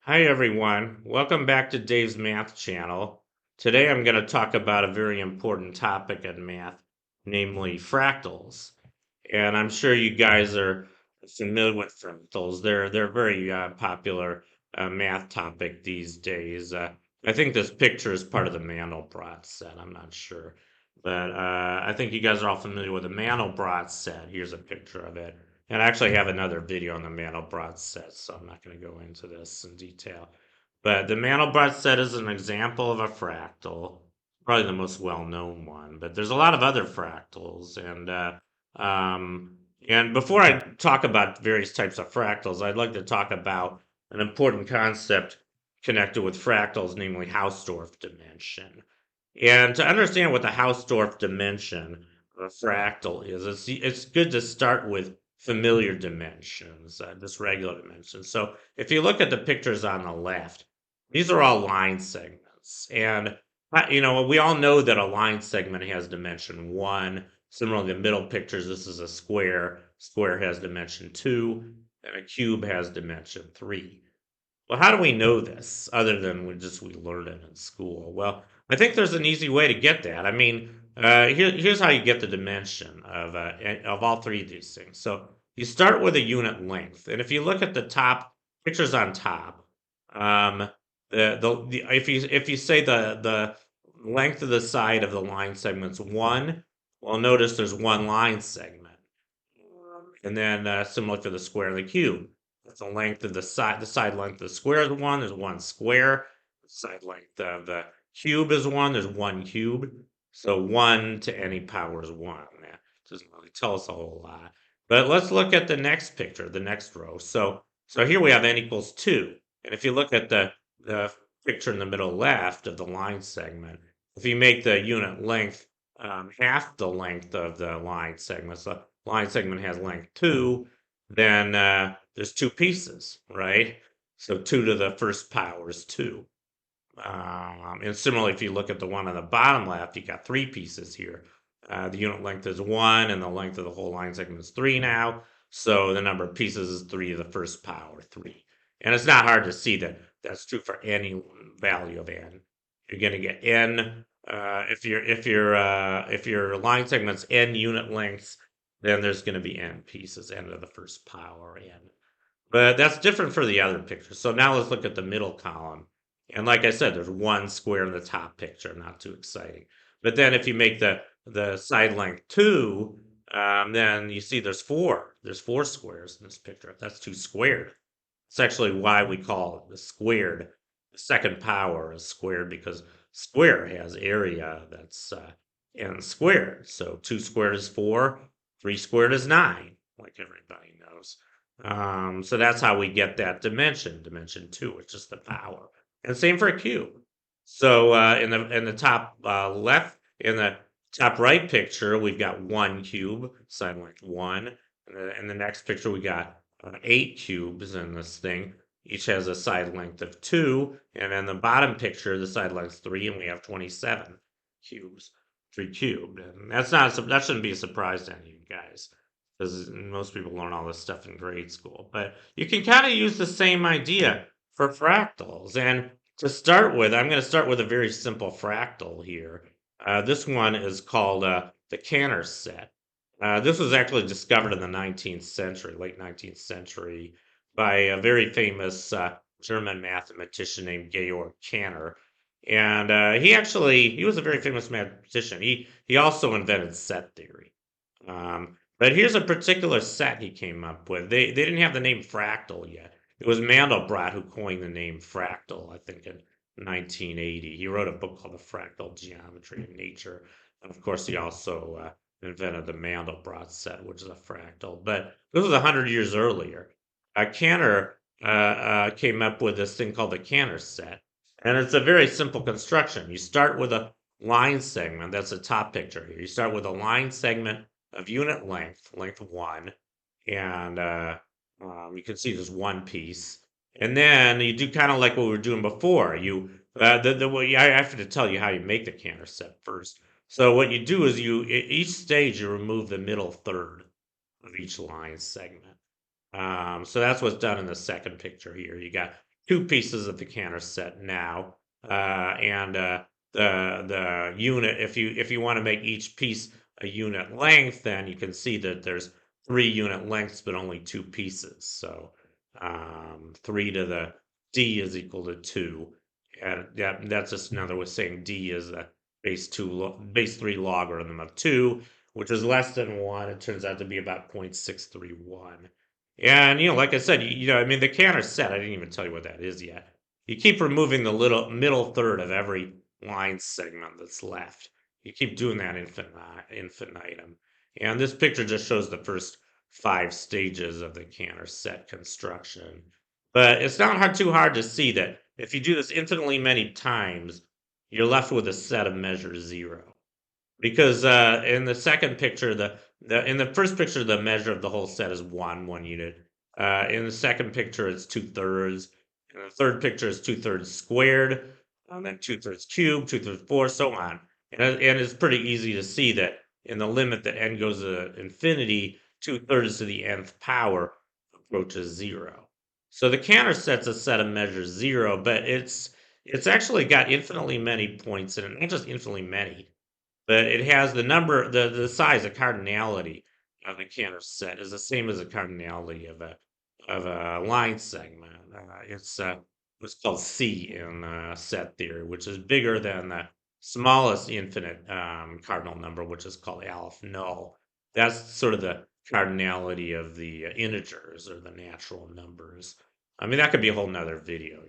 Hi everyone, welcome back to Dave's Math channel. Today I'm going to talk about a very important topic in math, namely fractals. And I'm sure you guys are familiar with fractals. They're a very popular math topic these days. I think this picture is part of the Mandelbrot set. I'm not sure, but I think you guys are all familiar with the Mandelbrot set. Here's a picture of it. And I actually have another video on the Mandelbrot set, so I'm not going to go into this in detail. But the Mandelbrot set is an example of a fractal, probably the most well-known one. But there's a lot of other fractals, and before I talk about various types of fractals, I'd like to talk about an important concept connected with fractals, namely Hausdorff dimension. And to understand what the Hausdorff dimension of a fractal is, it's good to start with familiar dimensions, just regular dimensions. So if you look at the pictures on the left, these are all line segments. And, we all know that a line segment has dimension 1. Similarly, the middle pictures, this is a square. Square has dimension 2, and a cube has dimension 3. Well, how do we know this other than we learned it in school? Well, I think there's an easy way to get that. I mean, here's how you get the dimension of all three of these things. So you start with a unit length, and if you look at the top pictures on top, um, if you say the length of the side of the line segment's 1, well, notice there's one line segment, and then similar for the square and the cube. That's the length of the side length of the square is 1, there's 1 square. The side length of the cube is 1, there's 1 cube. So 1 to any power is 1. That doesn't really tell us a whole lot. But let's look at the next picture, the next row. So here we have n equals 2. And if you look at the picture in the middle left of the line segment, if you make the unit length half the length of the line segment, so line segment has length 2, then there's 2 pieces, right? So 2 to the first power is 2. And similarly, if you look at the one on the bottom left, you got 3 pieces here. The unit length is 1, and the length of the whole line segment is 3 now. So the number of pieces is 3 to the first power, 3. And it's not hard to see that that's true for any value of n. You're going to get n. If your line segment's n unit lengths, then there's going to be n pieces, n to the first power, n. But that's different for the other pictures. So now let's look at the middle column. And like I said, there's 1 square in the top picture, not too exciting. But then if you make the side length 2, then you see there's 4. There's 4 squares in this picture. That's 2 squared. It's actually why we call it the squared. The second power is squared because square has area that's n squared. So 2 squared is 4, 3 squared is 9, like everybody knows. So that's how we get that dimension 2, which is the power. And same for a cube. So in the top left, in the top right picture, we've got 1 cube, side length 1. In the next picture, we got 8 cubes in this thing. Each has a side length of 2. And in the bottom picture, the side length is 3, and we have 27 cubes, 3 cubed. And that shouldn't be a surprise to any of you guys, because most people learn all this stuff in grade school. But you can kind of use the same idea for fractals. And to start with, I'm going to start with a very simple fractal here. This one is called the Cantor set. This was actually discovered in the 19th century, late 19th century, by a very famous German mathematician named Georg Cantor. And he was a very famous mathematician. He also invented set theory. But here's a particular set he came up with. They didn't have the name fractal yet. It was Mandelbrot who coined the name fractal, I think, in 1980. He wrote a book called The Fractal Geometry of Nature. And of course, he also invented the Mandelbrot set, which is a fractal. But this was 100 years earlier. Cantor came up with this thing called the Cantor set. And it's a very simple construction. You start with a line segment. That's the top picture here. You start with a line segment of unit length 1, and you can see there's 1 piece. And then you do kind of like what we were doing before. I have to tell you how you make the Cantor set first. So what you do is each stage you remove the middle third of each line segment. So that's what's done in the second picture here. You got two pieces of the Cantor set now, and the unit. If you want to make each piece a unit length, then you can see that there's 3 unit lengths, but only 2 pieces. So 3 to the d is equal to 2, and that's just another way of saying d is a base 3 logarithm of 2, which is less than 1. It turns out to be about 0.631. And, like I said, I mean, the Cantor set, I didn't even tell you what that is yet. You keep removing the little middle third of every line segment that's left. You keep doing that infinitum. And this picture just shows the first 5 stages of the Cantor set construction. But it's not too hard to see that if you do this infinitely many times, you're left with a set of measure 0. Because in the second picture, in the first picture, the measure of the whole set is 1 unit. In the second picture, it's 2/3. In the third picture, is 2/3 squared, and then 2/3 cubed, 2/3 4, so on. And it's pretty easy to see that in the limit that n goes to infinity, 2/3 to the nth power approaches 0. So the Cantor set's a set of measures 0, but it's actually got infinitely many points in it, not just infinitely many, but it has the size, the cardinality of the Cantor set is the same as the cardinality of a line segment. It's called C in set theory, which is bigger than the smallest infinite cardinal number, which is called aleph null. That's sort of the cardinality of the integers or the natural numbers. I mean, that could be a whole nother video,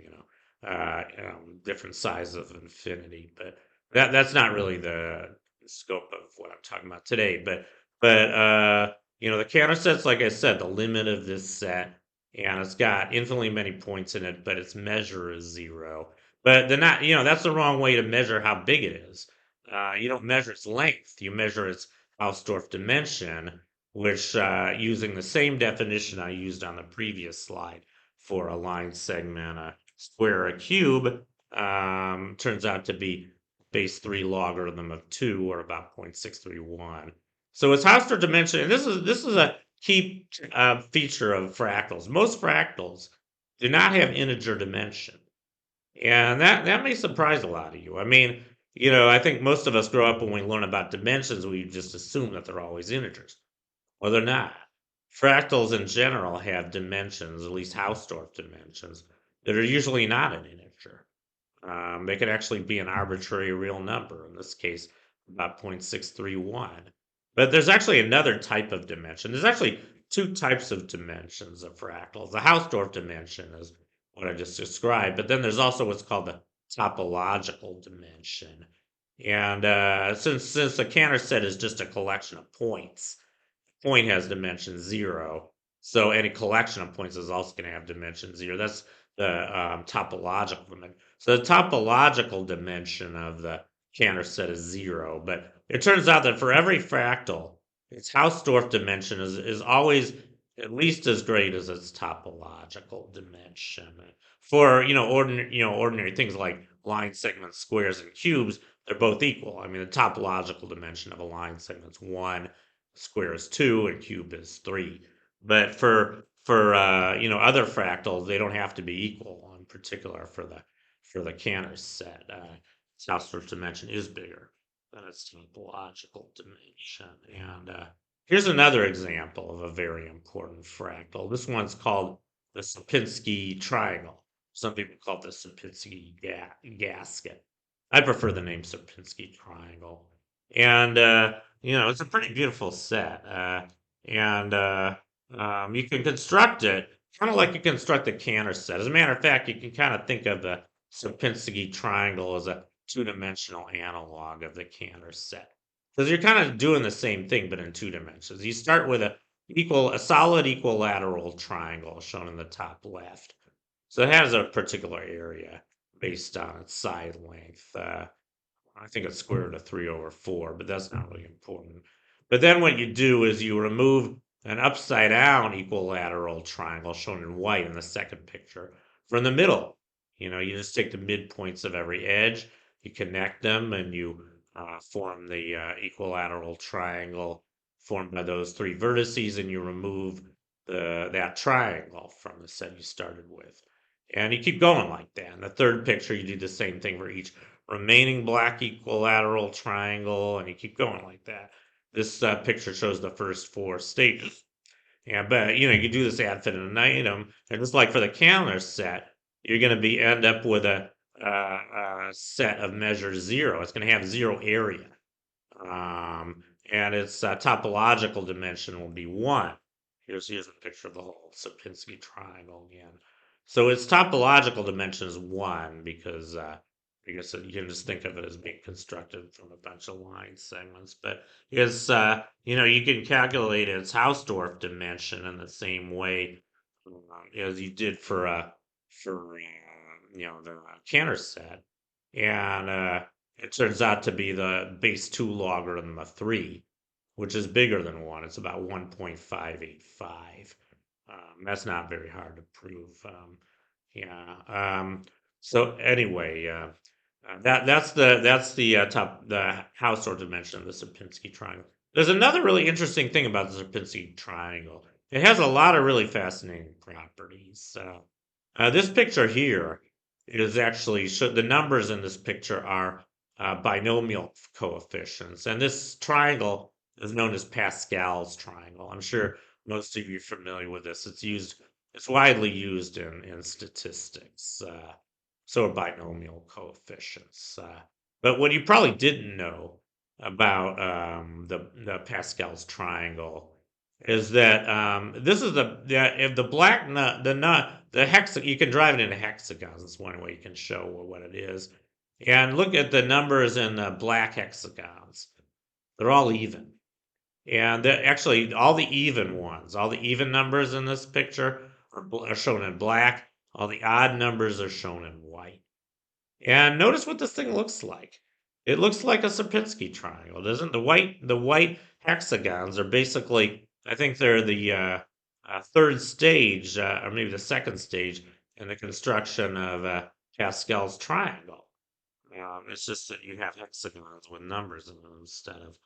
different sizes of infinity, but that's not really the scope of what I'm talking about today. But the Cantor set's, like I said, the limit of this set, and it's got infinitely many points in it, but its measure is 0. But they're not, that's the wrong way to measure how big it is. You don't measure its length, you measure its Hausdorff dimension, which, using the same definition I used on the previous slide for a line segment, a square, a cube, turns out to be base 3 logarithm of 2, or about 0.631. So its Hausdorff dimension, and this is a key feature of fractals. Most fractals do not have integer dimension. And that may surprise a lot of you. I mean, I think most of us grow up when we learn about dimensions, we just assume that they're always integers. Well, they're not. Fractals in general have dimensions, at least Hausdorff dimensions, that are usually not an integer. They could actually be an arbitrary real number, in this case, about 0.631. But there's actually another type of dimension. There's actually 2 types of dimensions of fractals. The Hausdorff dimension is what I just described, but then there's also what's called the topological dimension. And since the Cantor set is just a collection of points, point has dimension 0. So any collection of points is also going to have dimension 0. That's the topological dimension. So the topological dimension of the Cantor set is 0. But it turns out that for every fractal, its Hausdorff dimension is always at least as great as its topological dimension. For ordinary things like line segments, squares, and cubes, they're both equal. I mean, the topological dimension of a line segment is 1, square is 2, and cube is 3. But for other fractals, they don't have to be equal. In particular, for the Cantor set, its Hausdorff dimension is bigger than its topological dimension. And here's another example of a very important fractal. This one's called the Sierpinski triangle. Some people call it the Sierpinski gasket. I prefer the name Sierpinski triangle. And it's a pretty beautiful set. And you can construct it kind of like you construct the Cantor set. As a matter of fact, you can kind of think of the Sierpinski triangle as a 2-dimensional analog of the Cantor set. Because you're kind of doing the same thing, but in 2 dimensions. You start with a solid equilateral triangle shown in the top left. So it has a particular area based on its side length. I think it's square root of 3/4, but that's not really important. But then what you do is you remove an upside down equilateral triangle shown in white in the second picture from the middle. You just take the midpoints of every edge, you connect them, and you form the equilateral triangle formed by those 3 vertices, and you remove that triangle from the set you started with. And you keep going like that. In the third picture, you do the same thing for each remaining black equilateral triangle, and you keep going like that. This picture shows the first 4 stages. Yeah, but you can do this ad infinitum, and just like for the calendar set, you're going to end up with a set of measure 0. It's going to have 0 area, and its topological dimension will be 1. Here's a picture of the whole Sierpinski triangle again. So its topological dimension is 1 because you can just think of it as being constructed from a bunch of line segments. But it's you can calculate its Hausdorff dimension in the same way as you did for the Cantor set, and it turns out to be the base 2 logarithm of 3, which is bigger than 1. It's about 1.585. That's not very hard to prove. Yeah. So anyway, that's the Hausdorff dimension of the Sierpinski triangle. There's another really interesting thing about the Sierpinski triangle. It has a lot of really fascinating properties. This picture here is actually the numbers in this picture are binomial coefficients, and this triangle is known as Pascal's triangle. I'm sure most of you are familiar with this. It's widely used in statistics. So are binomial coefficients. But what you probably didn't know about the Pascal's triangle is that this is if the black nut the hexagon, you can drive it into hexagons. That's one way you can show what it is. And look at the numbers in the black hexagons. They're all even. And actually, all the even ones, all the even numbers in this picture are shown in black. All the odd numbers are shown in white. And notice what this thing looks like. It looks like a Sierpinski triangle, doesn't it? The white hexagons are basically, I think they're the third stage, or maybe the second stage in the construction of Pascal's triangle. It's just that you have hexagons with numbers in them instead of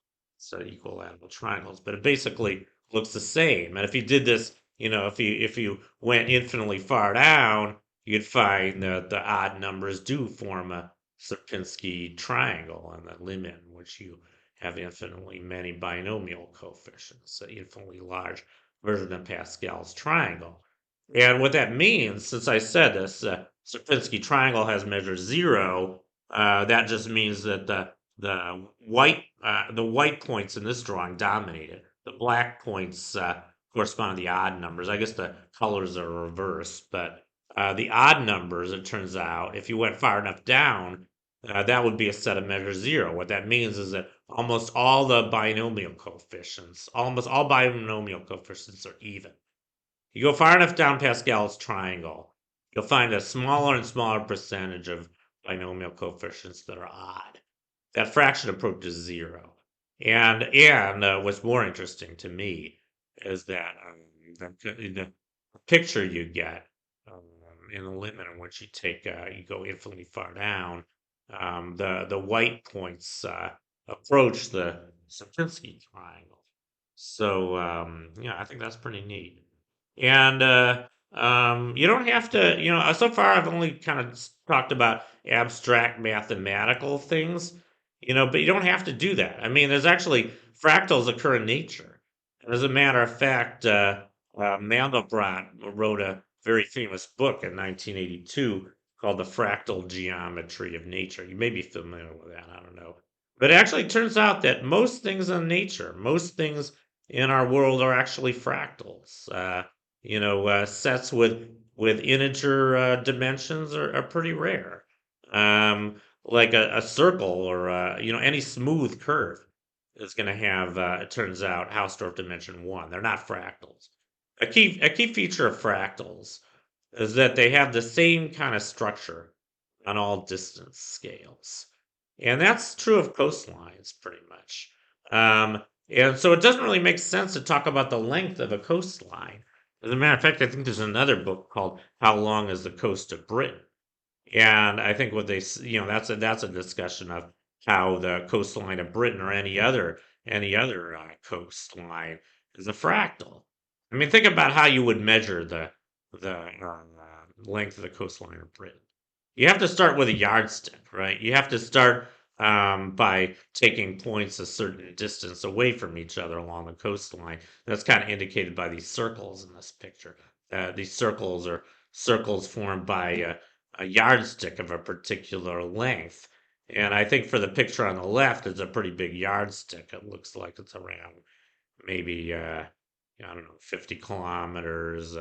equilateral triangles. But it basically looks the same. And if you did this, if you went infinitely far down, you'd find that the odd numbers do form a Sierpinski triangle on the limit in which you have infinitely many binomial coefficients, an infinitely large version of Pascal's triangle. And what that means, since I said this, Sierpinski triangle has measure 0. That just means that the white points in this drawing dominate it. The black points correspond to the odd numbers. I guess the colors are reversed, but the odd numbers, it turns out, if you went far enough down, that would be a set of measure 0. What that means is that almost all binomial coefficients are even. You go far enough down Pascal's triangle, you'll find a smaller and smaller percentage of binomial coefficients that are odd. That fraction approaches 0. And what's more interesting to me is that the picture you get in the limit in which you go infinitely far down, the white points approach the Sierpinski triangle. So I think that's pretty neat. And you don't have to, so far I've only kind of talked about abstract mathematical things, but you don't have to do that. I mean, there's actually fractals occur in nature. And as a matter of fact, Mandelbrot wrote a very famous book in 1982 called The Fractal Geometry of Nature. You may be familiar with that, I don't know. But it actually turns out that most things in nature, most things in our world are actually fractals. Sets with integer dimensions are pretty rare. Like a circle or any smooth curve is going to have, it turns out, Hausdorff dimension 1. They're not fractals. A key feature of fractals is that they have the same kind of structure on all distance scales. And that's true of coastlines pretty much. And so it doesn't really make sense to talk about the length of a coastline. As a matter of fact, I think there's another book called How Long is the Coast of Britain? And I think what that's a discussion of how the coastline of Britain or any other coastline is a fractal. I mean, think about how you would measure the length of the coastline of Britain. You have to start with a yardstick, right? You have to start by taking points a certain distance away from each other along the coastline. That's kind of indicated by these circles in this picture. These circles are circles formed by a yardstick of a particular length. And I think for the picture on the left, it's a pretty big yardstick. It looks like it's around maybe, I don't know, 50 kilometers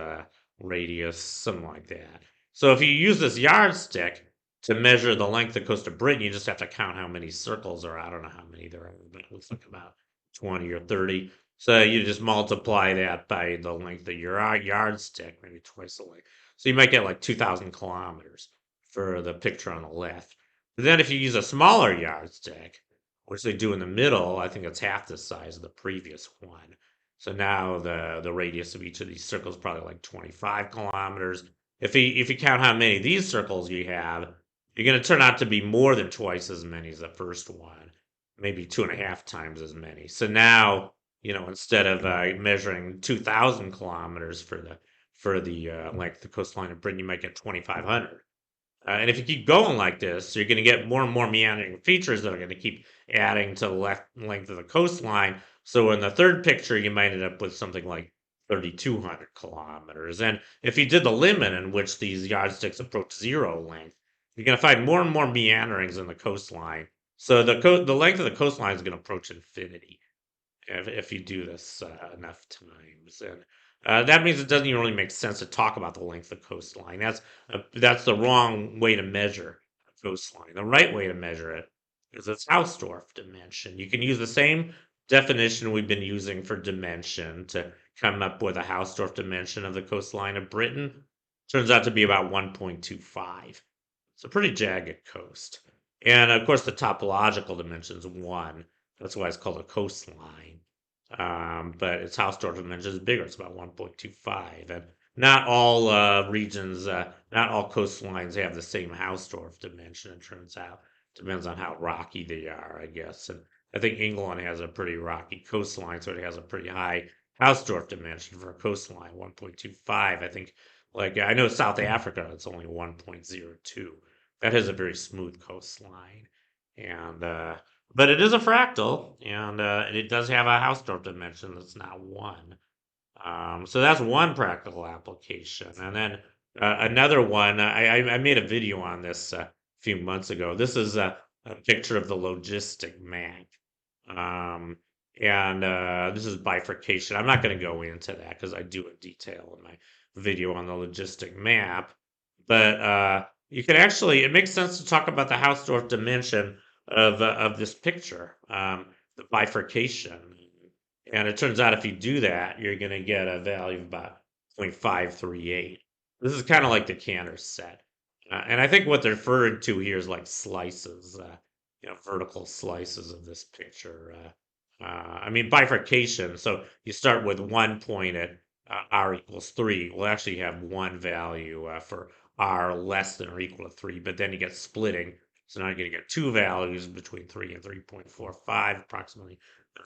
radius, something like that. So if you use this yardstick to measure the length of the coast of Britain, you just have to count how many circles are. I don't know how many there are, but it looks like about 20 or 30. So you just multiply that by the length of your yardstick, maybe twice the length. So you might get like 2,000 kilometers for the picture on the left. But then if you use a smaller yardstick, which they do in the middle, I think it's half the size of the previous one. So now the radius of each of these circles is probably like 25 kilometers. If you count how many of these circles you have, you're going to turn out to be more than twice as many as the first one, maybe 2.5 times as many. So now, instead of measuring 2,000 kilometers for the length of the coastline of Britain, you might get 2,500. And if you keep going like this, you're going to get more and more meandering features that are going to keep adding to the length of the coastline. So in the third picture, you might end up with something like 3,200 kilometers. And if you did the limit in which these yardsticks approach zero length, you're going to find more and more meanderings in the coastline. So the length of the coastline is going to approach infinity if you do this enough times. And that means it doesn't even really make sense to talk about the length of the coastline. That's the wrong way to measure a coastline. The right way to measure it is its Hausdorff dimension. You can use the same definition we've been using for dimension to come up with a Hausdorff dimension of the coastline of Britain. Turns out to be about 1.25. It's a pretty jagged coast. And of course, the topological dimension is 1. That's why it's called a coastline. But its Hausdorff dimension is bigger. It's about 1.25. And not all regions, not all coastlines have the same Hausdorff dimension, it turns out. Depends on how rocky they are, I guess. And I think England has a pretty rocky coastline, so it has a pretty high Hausdorff dimension for a coastline, 1.25. I think, like, I know South Africa, it's only 1.02. That has a very smooth coastline. And but it is a fractal, and it does have a Hausdorff dimension that's not 1. So that's one practical application. And then another one, I made a video on this a few months ago. This is a picture of the logistic map. Um, and this is bifurcation. I'm not going to go into that because I do a detail in my video on the logistic map. But you can actually, it makes sense to talk about the Hausdorff dimension of this picture, the bifurcation. And it turns out if you do that, you're going to get a value of about 0.538. This is kind of like the Cantor set. And I think what they're referring to here is like slices, vertical slices of this picture. I mean, bifurcation. So you start with 1 point at r equals 3. We'll actually have one value for r less than or equal to 3, but then you get splitting. So now you're going to get two values between 3 and 3.45, approximately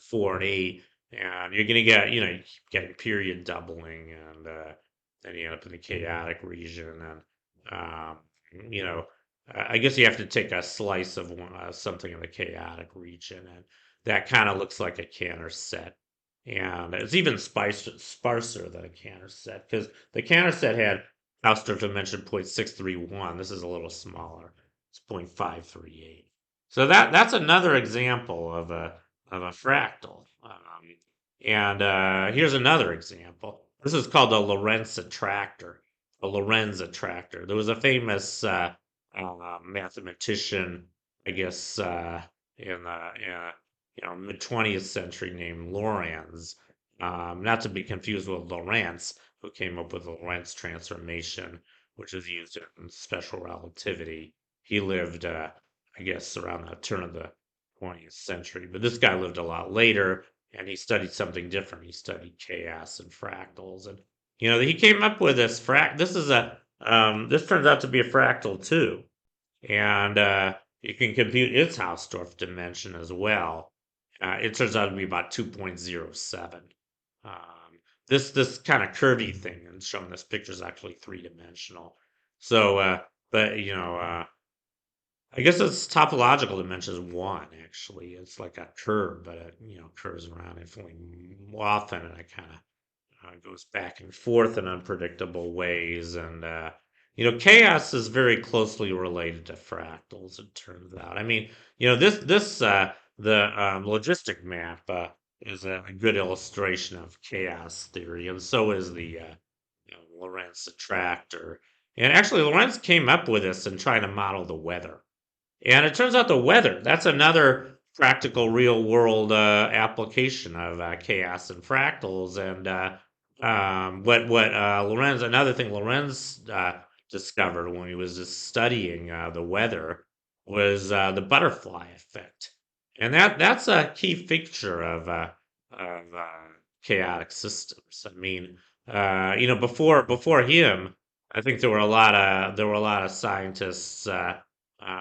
4 and 8. And you're going to get, you keep getting period doubling, and then you end up in the chaotic region. And, I guess you have to take a slice of something in the chaotic region, and that kind of looks like a Cantor set. And it's even sparser than a Cantor set, because the Cantor set had Hausdorff dimension 0.631. This is a little smaller. It's 0.538. So that's another example of a fractal. And here's another example. This is called a Lorentz attractor. A Lorentz attractor. There was a famous mathematician, I guess, in the mid 20th century named Lorentz. Not to be confused with Lorentz, who came up with the Lorentz transformation, which is used in special relativity. He lived, I guess, around the turn of the 20th century. But this guy lived a lot later, and he studied something different. He studied chaos and fractals, and he came up with this This is this turns out to be a fractal too, and you can compute its Hausdorff dimension as well. It turns out to be about 2.07. This kind of curvy thing, and shown in this picture, is actually 3-dimensional. So, but I guess it's topological dimension is one actually. It's like a curve, but it curves around infinitely often, and it kind of goes back and forth in unpredictable ways. And chaos is very closely related to fractals. It turns out. I mean, this the logistic map is a good illustration of chaos theory, and so is the Lorentz attractor. And actually, Lorentz came up with this in trying to model the weather. And it turns out the weather, that's another practical real world application of chaos and fractals. And what Lorenz, another thing Lorenz discovered when he was just studying the weather was the butterfly effect. And that's a key feature of chaotic systems. I mean, before him, I think there were a lot of scientists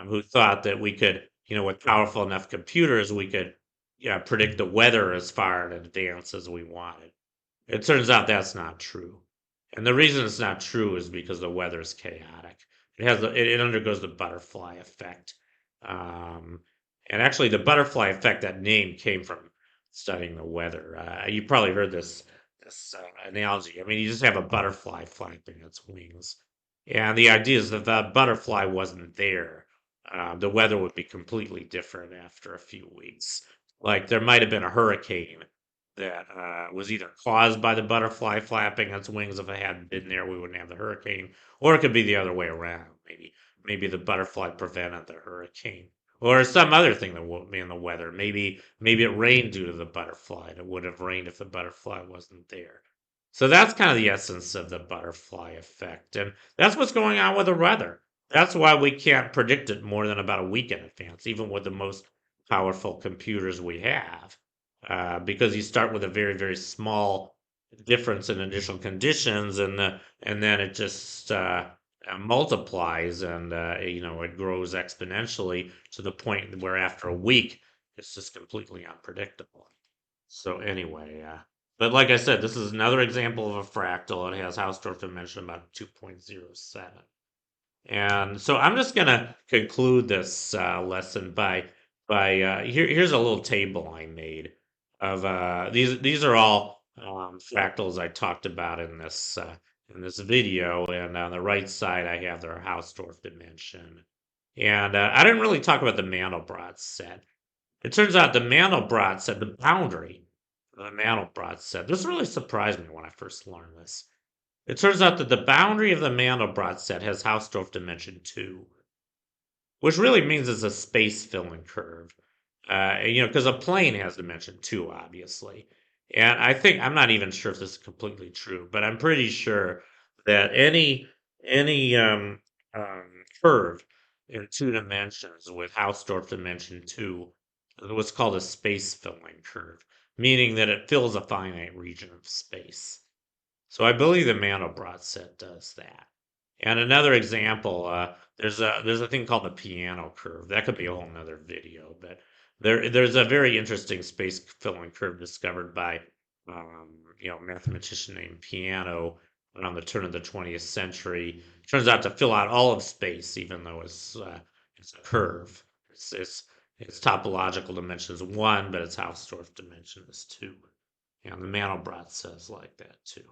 who thought that we could, with powerful enough computers, we could, predict the weather as far in advance as we wanted. It turns out that's not true, and the reason it's not true is because the weather is chaotic. It undergoes the butterfly effect, um, and actually the butterfly effect, that name came from studying the weather. You probably heard this analogy. I mean, you just have a butterfly flapping its wings, and the idea is that the butterfly wasn't there. The weather would be completely different after a few weeks. Like there might have been a hurricane that was either caused by the butterfly flapping its wings. If it hadn't been there, we wouldn't have the hurricane. Or it could be the other way around. Maybe the butterfly prevented the hurricane. Or some other thing that would be in the weather. Maybe it rained due to the butterfly. And it would have rained if the butterfly wasn't there. So that's kind of the essence of the butterfly effect. And that's what's going on with the weather. That's why we can't predict it more than about a week in advance, even with the most powerful computers we have, because you start with a very, very small difference in initial conditions, and then it just multiplies, and it grows exponentially to the point where after a week it's just completely unpredictable. So anyway, but like I said, this is another example of a fractal. It has Hausdorff dimension about 2.07. And so I'm just gonna conclude this lesson by here's a little table I made of these are all fractals I talked about in this video, and on the right side I have their Hausdorff dimension. And I didn't really talk about the Mandelbrot set. It turns out the Mandelbrot set, the boundary of the Mandelbrot set. This really surprised me when I first learned this. It turns out that the boundary of the Mandelbrot set has Hausdorff dimension 2, which really means it's a space filling curve. Because a plane has dimension 2, obviously. And I'm not even sure if this is completely true, but I'm pretty sure that any curve in 2 dimensions with Hausdorff dimension 2 is what's called a space filling curve, meaning that it fills a finite region of space. So I believe the Mandelbrot set does that. And another example, there's a thing called the piano curve. That could be a whole nother video, but there's a very interesting space filling curve discovered by a mathematician named Piano around the turn of the 20th century. It turns out to fill out all of space, even though it's a curve. Its topological dimension is 1, but its Hausdorff dimension is 2. And the Mandelbrot says like that too.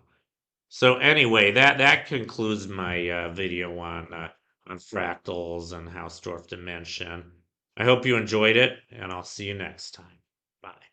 So anyway, that concludes my video on fractals and Hausdorff dimension. I hope you enjoyed it, and I'll see you next time. Bye.